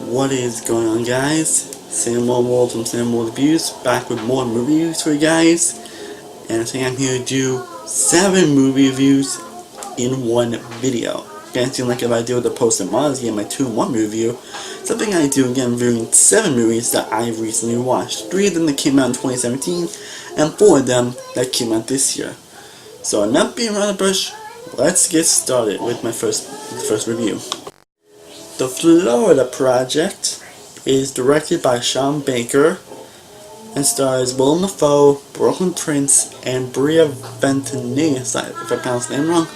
What is going on, guys? Stardust-oneworld from Stardust-oneworldreviews, back with more movie reviews for you guys. And today I'm here to do 7 movie reviews in one video. Again, seem like if I do the post and mods, get my 2-in-1 review. Something I do again, reviewing 7 movies that I've recently watched. 3 of them that came out in 2017, and 4 of them that came out this year. So enough being around the bush, let's get started with my first review. The Florida Project is directed by Sean Baker and stars Willem Dafoe, Brooklyn Prince, and Bria Ventimiglia, if I pronounced the name wrong.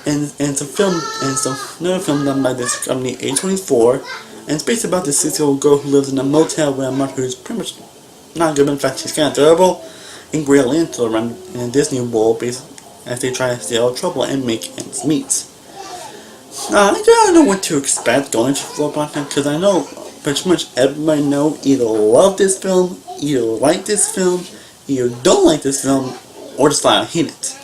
And it's another film done by this company A24, and it's based about this 6-year-old girl who lives in a motel with a mother who's pretty much not good, but in fact she's kind of terrible, and Grey Lantern around in a Disney World as they try to stay out of trouble and make ends meet. I don't know what to expect going to Florida Project, because I know pretty much everybody either love this film, either like this film, either don't like this film, or just flat out hate it.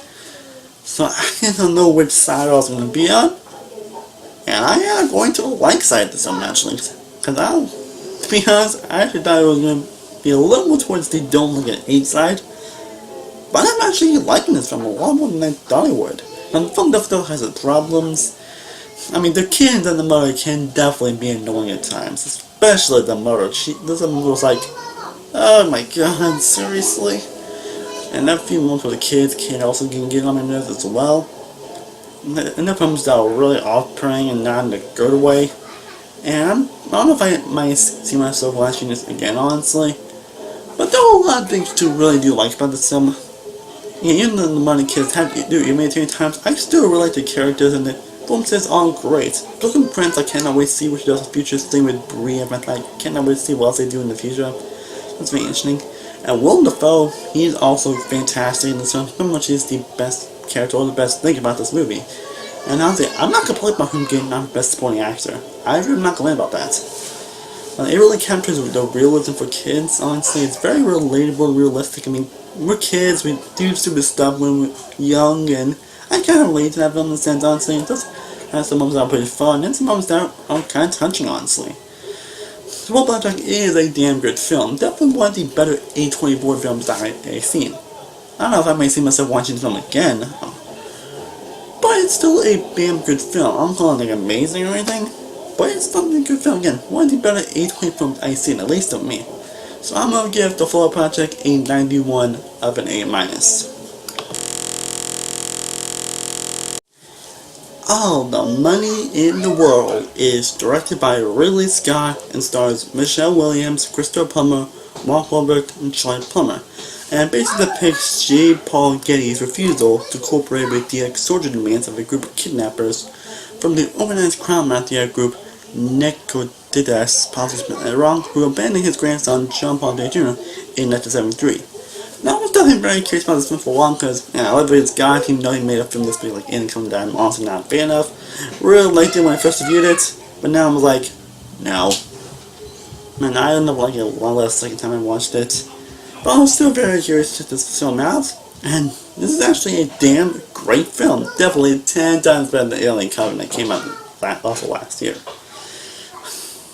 So I don't know which side I was going to be on, and I am going to the like side of this film actually, because to be honest, I actually thought it was going to be a little more towards the don't look at hate side, but I'm actually liking this film a lot more than I thought I would. And the film definitely has its problems. I mean, the kids and the mother can definitely be annoying at times, especially the mother. This was like, oh my god, seriously? And that few moments with the kids can also get on my nerves as well. And the films that are really off-putting and not in a good way. And I don't know if I might see myself watching this again, honestly. But there are a lot of things to really do like about this film. Yeah, even though the mother and kids have to do humanitarian times, I still really like the characters and the film says all great. Brooklyn Prince, I cannot wait to see what she does in the future. Same with Bria, I cannot wait to see what else they do in the future. That's very interesting. And Willem Dafoe, he's also fantastic in this film. Pretty much is the best character or the best thing about this movie. And honestly, I'm not complaining about him getting not best supporting actor. I'm not complaining about that. It really captures the realism for kids. Honestly, it's very relatable, realistic. I mean, we're kids, we do stupid stuff when we're young, and I kind of relate to that film in a sense, honestly. It does have some moments that are pretty fun, and some moments that are kind of touching, honestly. The Polka King is a damn good film. Definitely one of the better A24 films that I've seen. I don't know if I may see myself watching the film again, but it's still a damn good film. I don't call it like amazing or anything, but it's still a good film. Again, one of the better A24 films I've seen, at least of me. So I'm going to give The Florida Project a 91 of an A-. All the Money in the World is directed by Ridley Scott and stars Michelle Williams, Christopher Plummer, Mark Wahlberg, and Charlie Plummer, and basically depicts J. Paul Getty's refusal to cooperate with the extortion demands of a group of kidnappers from the organized crime mafia group Nicotidas, possibly wrong, who abandoned his grandson John Paul Getty Jr. in 1973. Now, I was definitely very curious about this film for a while because, I love Ridley Scott, even though he made a film this big, like Income, that I'm honestly not a fan of. Really liked it when I first reviewed it, but now I'm like, no. Man, I don't know, like, a lot less second time I watched it. But I was still very curious to check this film out, and this is actually a damn great film. Definitely 10 times better than Alien Covenant that came out also last year.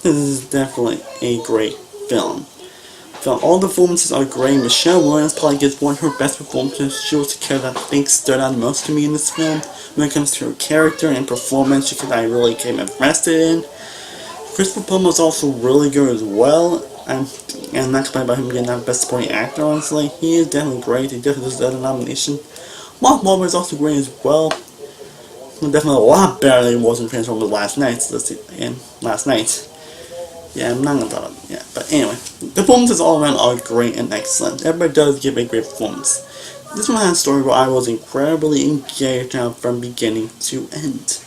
This is definitely a great film. All the performances are great. Michelle Williams probably gives one of her best performances. She was the character that I think stood out most to me in this film. When it comes to her character and performance, I really came invested in. Christopher Plummer was also really good as well. And I'm not complaining about him getting that best supporting actor, honestly. He is definitely great. He definitely deserves a nomination. Mark Wahlberg is also great as well. Definitely a lot better than he was in Transformers last night. Yeah, I'm not gonna talk about it yet, but anyway, the performances all around are great and excellent. Everybody does give a great performance. This one has a story where I was incredibly engaged from beginning to end.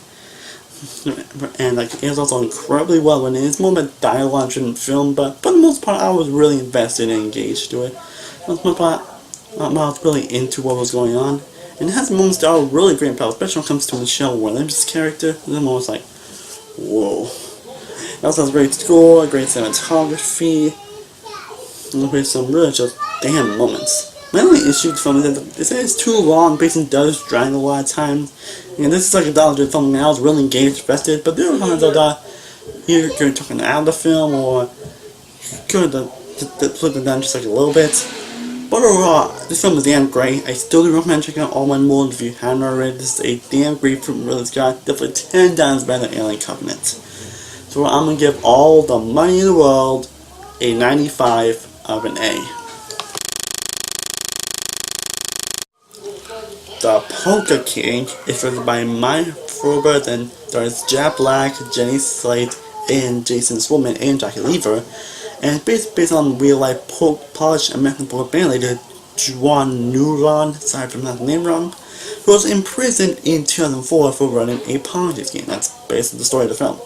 And it was also incredibly well written. It's more of a dialogue-driven film, but for the most part, I was really invested and engaged to it. For the most part, I was really into what was going on. And it has moments that are really great, especially when it comes to Michelle Williams' character. There's moments like, whoa. It also has a great score, a great cinematography, and there's some really just damn moments. My only issue with the film is that it's too long, basically does drag a lot of times. And this is like a dollar film, and I was really engaged, invested, but there were times I thought you could talk out of the film, or could split it down just like a little bit. But overall, this film is damn great. I still do recommend checking out All One World if you haven't already. This is a damn great film, really got definitely 10 times better than Alien Covenant. So I'm gonna give all the money in the world a 95 of an A. The Polka King is written by Mike Frobert and stars Jack Black, Jenny Slate, and Jason Schwartzman and Jackie Lever, and it's based on real-life Polish American polka band leader Juan Neuron, sorry if I pronounced the name wrong, who was imprisoned in 2004 for running a Ponzi scheme. That's basically the story of the film.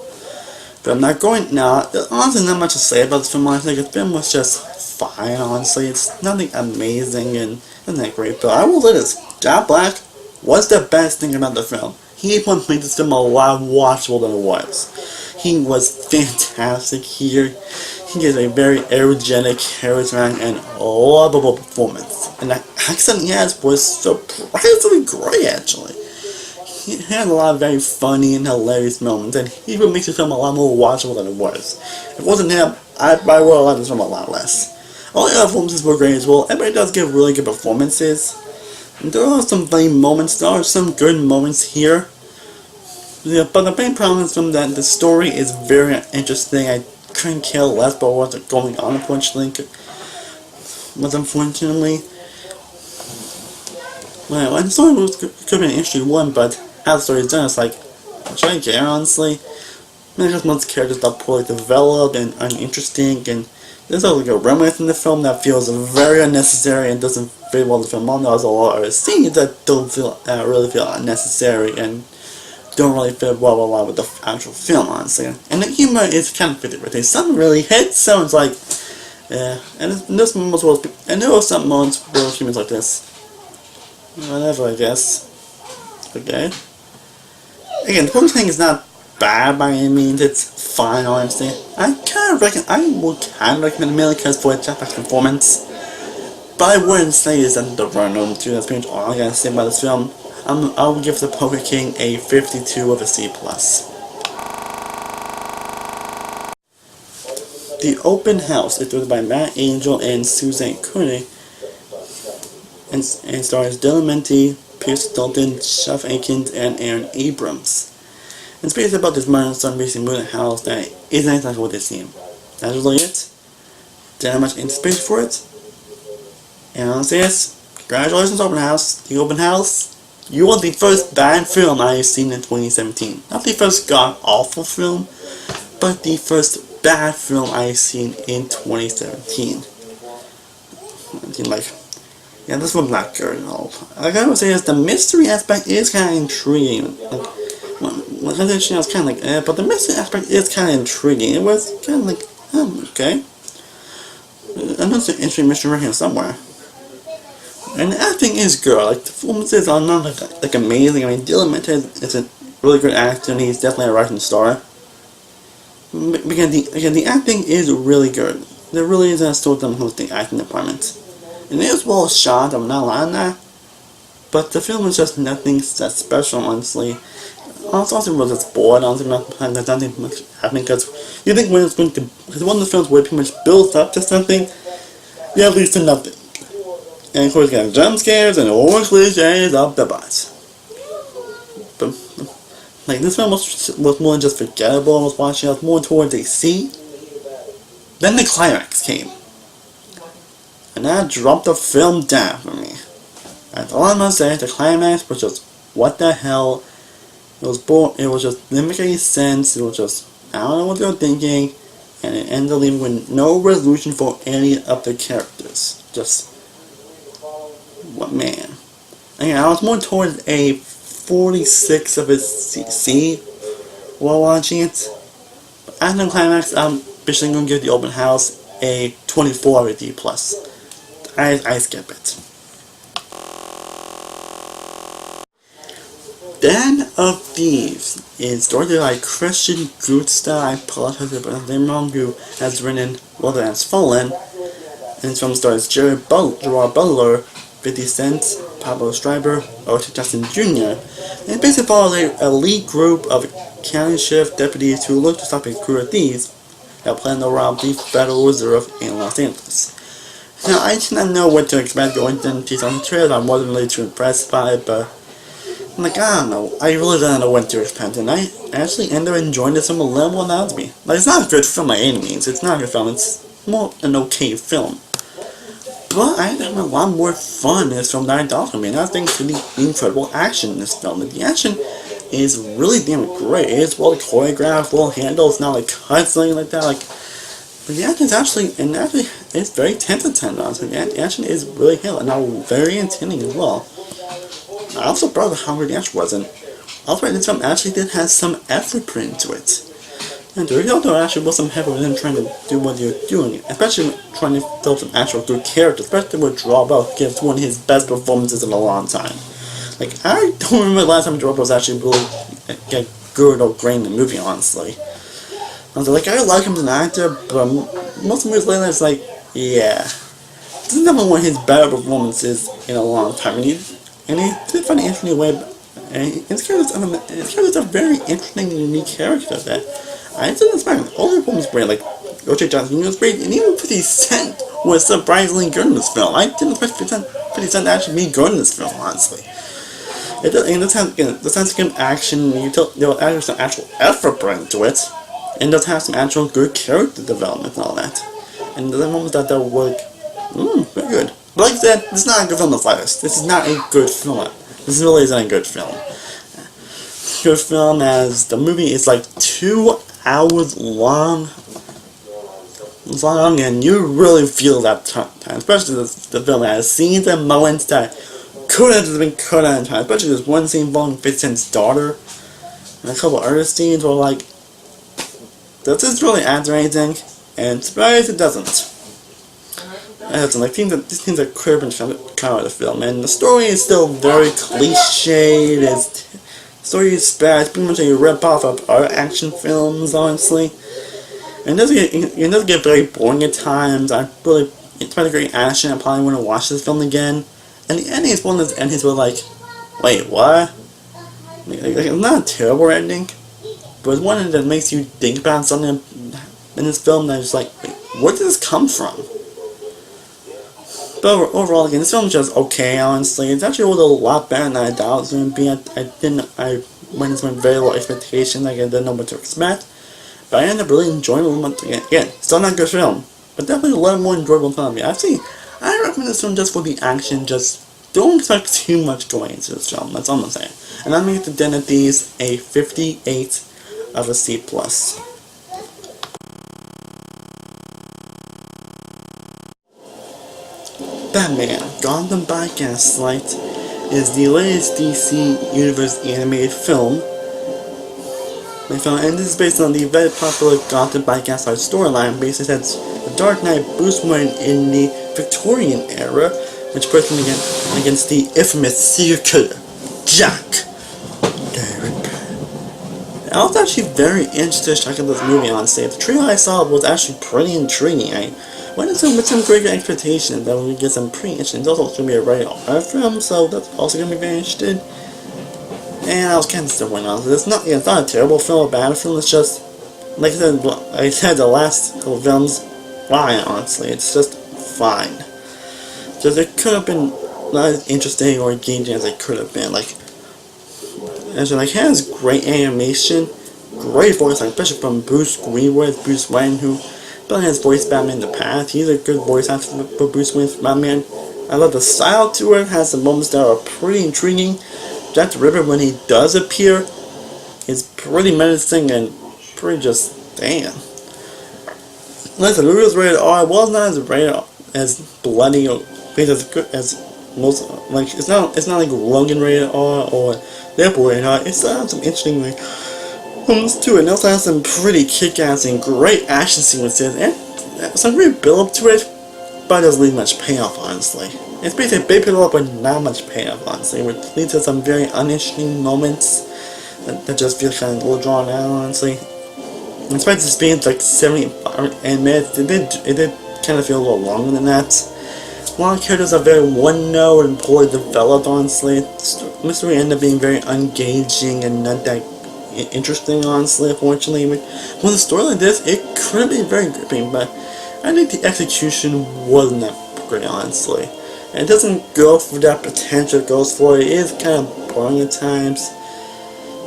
But I'm not going now. There's honestly not much to say about this film. I think the film was just fine. Honestly, it's nothing amazing and isn't that great. But I will say this: Jack Black was the best thing about the film. He made this film a lot more watchable than it was. He was fantastic here. He gives a very aerogenic, charismatic, and lovable performance. And the accent he has was surprisingly great, actually. He had a lot of very funny and hilarious moments, and he even makes the film a lot more watchable than it was. If it wasn't him, I would have liked this film a lot less. All the other performances were great as well. Everybody does give really good performances. And there are some funny moments, there are some good moments here. Yeah, but the main problem is from that the story is very interesting. I couldn't care less about what's going on, unfortunately. Well, the story could be an interesting one, but how the story is done, it's like, should I care, honestly? I guess most characters are poorly developed and uninteresting, and there's also like a romance in the film that feels very unnecessary and doesn't fit well with the film. There's a lot of scenes that don't really feel unnecessary and don't really fit well along with the actual film, honestly. And the humor is kind of 50-50. Some really hits, some it's like, and there's moments where, and there are some moments where humor's like this. Whatever, I guess. Okay. Again, the Polka King is not bad by any means. It's fine, honestly. I would kind of recommend it mainly because for Jack Black's performance. But I wouldn't say it's at the run-on to. That's pretty much all I gotta say about this film. I will give the Polka King a 52 of a C+. The Open House is directed by Matt Angel and Suzanne Koenig, and stars Dylan Minty, Pierce Dalton, Chef Akins, and Aaron Abrams. It's basically about this mother and son basically moving a house that isn't exactly what they seem. That's really it. Didn't have much anticipation for it. And I'll say this: congratulations, Open House. The Open House, you are the first bad film I've seen in 2017. Not the first god-awful film, but the first bad film I've seen in 2017. Yeah, this one's not good at all. Like I would say, is the mystery aspect is kind of intriguing. Like I said, I was kind of like, but the mystery aspect is kind of intriguing. It was kind of like, okay. I know it's an interesting mystery right here somewhere. And the acting is good. Like the performances are not like amazing. I mean, Dylan Minty is a really good actor, and he's definitely a rising star. Because the acting is really good. There really is a story to them with the acting department. And it is well shot, I'm not lying on that. But the film is just nothing that special, honestly. I was also really just bored, honestly, there's nothing much happening, because you think when it's going to, because one of the films where it pretty much builds up to something, you have leads to nothing. And of course you have jump scares and all the cliches of the bus. But, like, this film was more than just forgettable. I was watching, I was more towards a C. Then the climax came. And that dropped the film down for me. That's all I'm gonna say. The climax was just, what the hell? It was boring. It was just, didn't make any sense. It was just, I don't know what they were thinking. And it ended up leaving with no resolution for any of the characters. Just, what, man. Again, I was more towards a 46 of a C while watching it. But after the climax, I'm officially gonna give The Open House a 24 of a D+. I skip it. Den of Thieves is directed by Christian Gutsta, I apologize if I pronounced his name wrong, who has written Well Has Fallen, and this film stars Gerard Butler, 50 Cent, Pablo Schreiber, O.J. Johnson Jr., and it basically follows an elite group of county sheriff deputies who look to stop a crew of thieves that plan to rob the Federal Reserve in Los Angeles. Now, I did not know what to expect going into the trailer. I wasn't really too impressed by it, but I'm like, I don't know. I really don't know what to expect, and I actually ended up enjoying this film a little more than I was me. Like, it's not a good film by any means. It's not a good film. It's more an okay film. But I had a lot more fun in this film than I thought it would be, and I think for the incredible action in this film. The action is really damn great. It is well choreographed, well handled. It's not like cutscene like that. But the action is actually, it's very tense at times. Honestly, the action is really handled, and now very entertaining as well. I'm also proud of how good the action was, and also this film actually did have some effort put into it. And there actually was some effort in trying to do what you're doing, especially trying to develop some actual good characters, especially with Drawbell gives one of his best performances in a long time. Like, I don't remember the last time Drawbell was actually really get good or great in the movie, honestly. I was like, I like him as an actor, but most movies lately it's like, yeah. This is definitely one of his better performances in a long time, and he did find an interesting way, and his character's a very interesting and unique character that I didn't expect. All the performances were great, like O.J. Johnson Jr. was great, and even 50 Cent was surprisingly good in this film. I didn't expect 50 Cent to actually be good in this film, honestly. It does, and the sense of action, there was actually some actual effort put into it, and it does have some actual good character development and all that. And there's moments that work, very good. But like I said, this is not a good film in the slightest. This is not a good film. This really isn't a good film. Good film as the movie is like 2 hours long. It's long, and you really feel that time, especially the film has scenes and moments that could have been cut out in time, especially this one scene involving 50 Cent's daughter, and a couple other scenes were like, does this really add to anything? And surprise, it doesn't. Like these things are could have been cut out of the film, and the story is still very cliched. The story is bad. It's pretty much a rip-off of other action films, honestly. And it does get very boring at times. It's pretty great action. I probably want to watch this film again. And the ending is one of those endings where like, wait, what? It's not a terrible ending, but it's one that makes you think about something in this film that is like, wait, where did this come from? But overall, again, this film is just okay, honestly. It's actually a lot better than I thought it was going to be. I went into very low expectations, like I didn't know what to expect. But I ended up really enjoying it. Again, still not a good film, but definitely a lot more enjoyable film. I recommend this film just for the action. Just don't expect too much going into this film. That's all I'm saying. And I'm going to give the Thieves a 58 of a C+. Batman, Gotham by Gaslight is the latest DC Universe animated film. And this is based on the very popular Gotham by Gaslight storyline, based on the Dark Knight Bruce Wayne in the Victorian era, which puts him against the infamous serial killer, Jack the Ripper. I was actually very interested to check out this movie, honestly. The trailer I saw was actually pretty intriguing. I went into it with some great expectations that we would get some pretty interesting. It's also going to be a rated R film, so that's also going to be very interesting. And I was kind of disappointed, honestly. It's not a terrible film, a bad film. It's just, like I said, the last couple of films, fine, honestly. It's just fine. Just it could have been not as interesting or engaging as it could have been. It has great animation, great voice, especially from Bruce Wayne, who has voiced Batman in the past. He's a good voice actor for Bruce Wayne's Batman. I love the style to it. Has some moments that are pretty intriguing. Jack the Ripper, when he does appear, is pretty menacing and pretty just damn. Listen, the movie was rated R. It was not as bloody or as most it's not like Logan rated R or Deadpool rated R. It still has some interesting moments to it. It also has some pretty kick-ass and great action sequences and some great build-up to it, but it doesn't leave much payoff, honestly. It's basically a big build-up but not much payoff, honestly, which leads to some very uninteresting moments that just feel kind of a little drawn out, honestly. Despite this being like 75 minutes, it did kind of feel a little longer than that. while characters are very one-note and poorly developed, honestly, the mystery ended up being very engaging and not that interesting, honestly, unfortunately. With a story like this, it could have been very gripping, but I think the execution wasn't that great, honestly. And it doesn't go for that potential it goes for. It is kind of boring at times.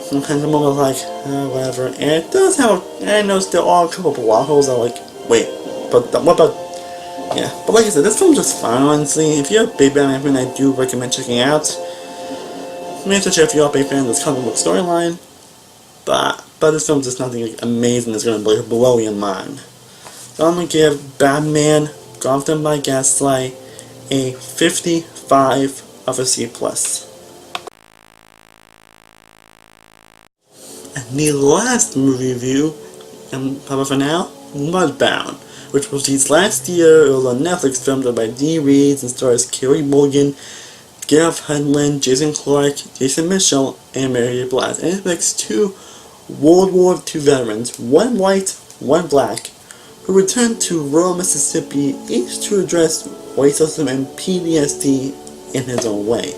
Sometimes I'm almost like, whatever. And it does have, I noticed there are a couple of plot holes that are like, wait, but what about, yeah. But like I said, this film's just fine, honestly. If you're a big Batman fan, I do recommend checking out. Make sure to check if you're a big fan of this comic book storyline. But this film's just nothing amazing that's going to blow your mind. So I'm going to give Batman Gotham by Gaslight a 55 of a C+. And the last movie review, probably for now, Mudbound, which was released last year. It was a Netflix film directed by Dee Reeds and stars Carey Mulligan, Gareth Hedlund, Jason Clarke, Jason Mitchell, and Mary Blige. And it depicts two World War II veterans, one white, one black, who returned to rural Mississippi, each to address racism and PTSD in his own way.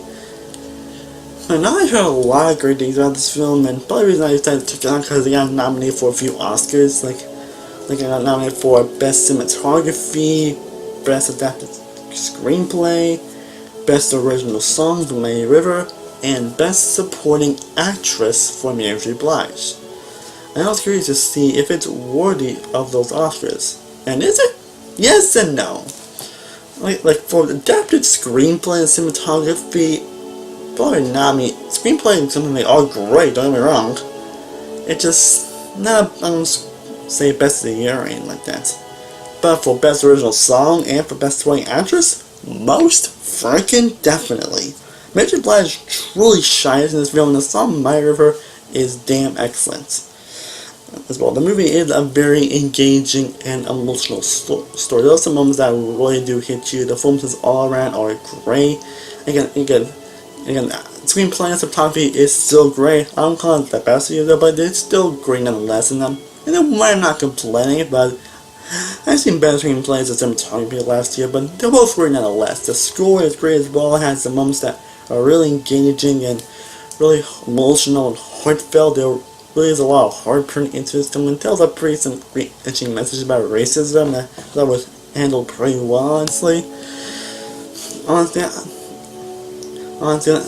And I heard a lot of great things about this film, and part of the reason I decided to check it out because it got nominated for a few Oscars, like I got nominated for Best Cinematography, Best Adapted Screenplay, Best Original Song for Lady River, and Best Supporting Actress for Mary Blige. And I was curious to see if it's worthy of those Oscars. And is it? Yes and no. Like for adapted screenplay and cinematography, probably not. I mean, screenplay and something they are great, don't get me wrong. It just not, I don't say best of the year or anything like that. But for best original song and for best supporting actress, most freaking definitely. Mary Blige truly shines in this film, and the song My River is damn excellent as well. The movie is a very engaging and emotional story. There are some moments that really do hit you. The performances all around are great. Again, screenplay and cinematography is still great. I don't call it the best either, but it's still great nonetheless. And I'm not complaining, but I've seen better screenplays and cinematography last year, but they're both great nonetheless. The score is great as well. It has some moments that are really engaging and really emotional and heartfelt. There really is a lot of heart put into this film, and tells a pretty some great interesting message about racism that was handled pretty well, honestly. Honestly,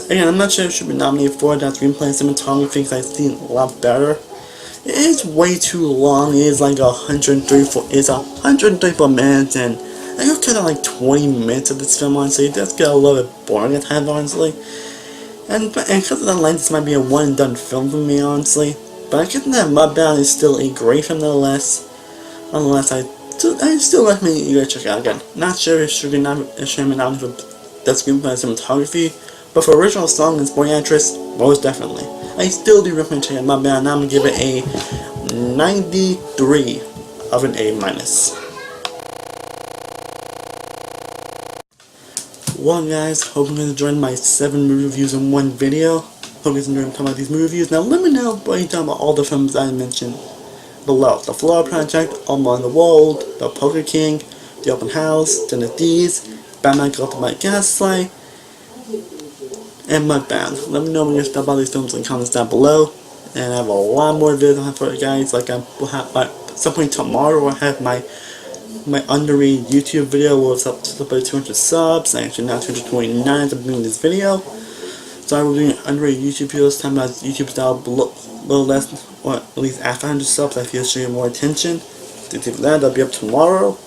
again, I'm not sure it should be nominated for that screenplay and cinematography because I've seen a lot better. It is way too long. It is like 134 minutes, and I got cut out like 20 minutes of this film, honestly. It does get a little bit boring at times, honestly. And because of that length, this might be a one and done film for me, honestly. But I guess that Mudbound is still a great film nonetheless. I still recommend you guys check it out again. Not sure if it should be nominated for that screenplay and cinematography, but for original song and supporting actress, most definitely. I still do recommend checking out Mudbound, and I'm gonna give it a 93 of an A-. Well guys, hope you guys enjoyed my 7 movie reviews in one video. Hope you guys enjoyed talking about these movie reviews. Now let me know what you thought about all the films I mentioned below. The Flower Project, All Around the World, The Polka King, The Open House, The Thieves, Batman Gotham by Gaslight, and Mudbound. Let me know what you guys thought about these films in the comments down below. And I have a lot more videos for you guys. Like I will have at some point tomorrow, I'll have my underrated YouTube video where it's up to about 200 subs. Actually now 229 at the beginning of this video. So I will be doing underrated YouTube videos talking about YouTube style below less, or at least after 100 subs. I feel show you more attention. To do that, that'll be up tomorrow.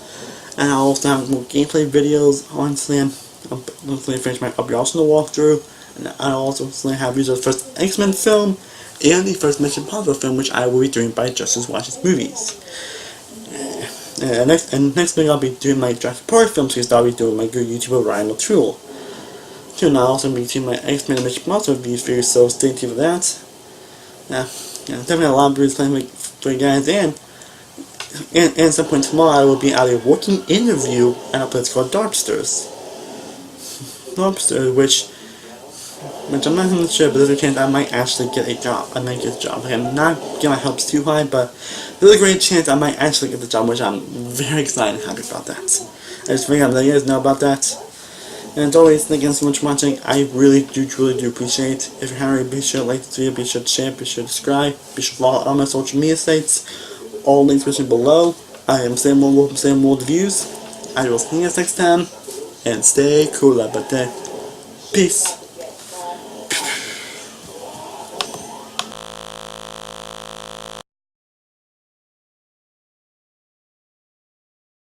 And I'll also have more gameplay videos. Honestly, I'm going to finish my Arsenal walkthrough. And I'll also have used the first X-Men film and the first Mission Impossible film, which I will be doing by Justice Watches Movies. Next week I'll be doing my Jurassic Park film series. I'll be doing my good YouTuber Ryan O'Toole. And I'll also be doing my X-Men and Mission Impossible reviews for you, so stay tuned for that. Definitely a lot of videos playing for you guys, and at some point tomorrow I will be at a working interview at a place called Darksters, which I'm not even sure, but there's a chance I might actually get a job. I'm not getting my hopes too high, but there's a great chance I might actually get the job, which I'm very excited and happy about that. I just figured I'd let you guys know about that. And as always, thank you so much for watching. I really do, truly do appreciate it. If you're happy, be sure to like this video, be sure to share, be sure to subscribe, be sure to follow all my social media sites. All links mentioned below. I am Sam World from Sam World Reviews. I will see you guys next time, and stay cool about that. Peace.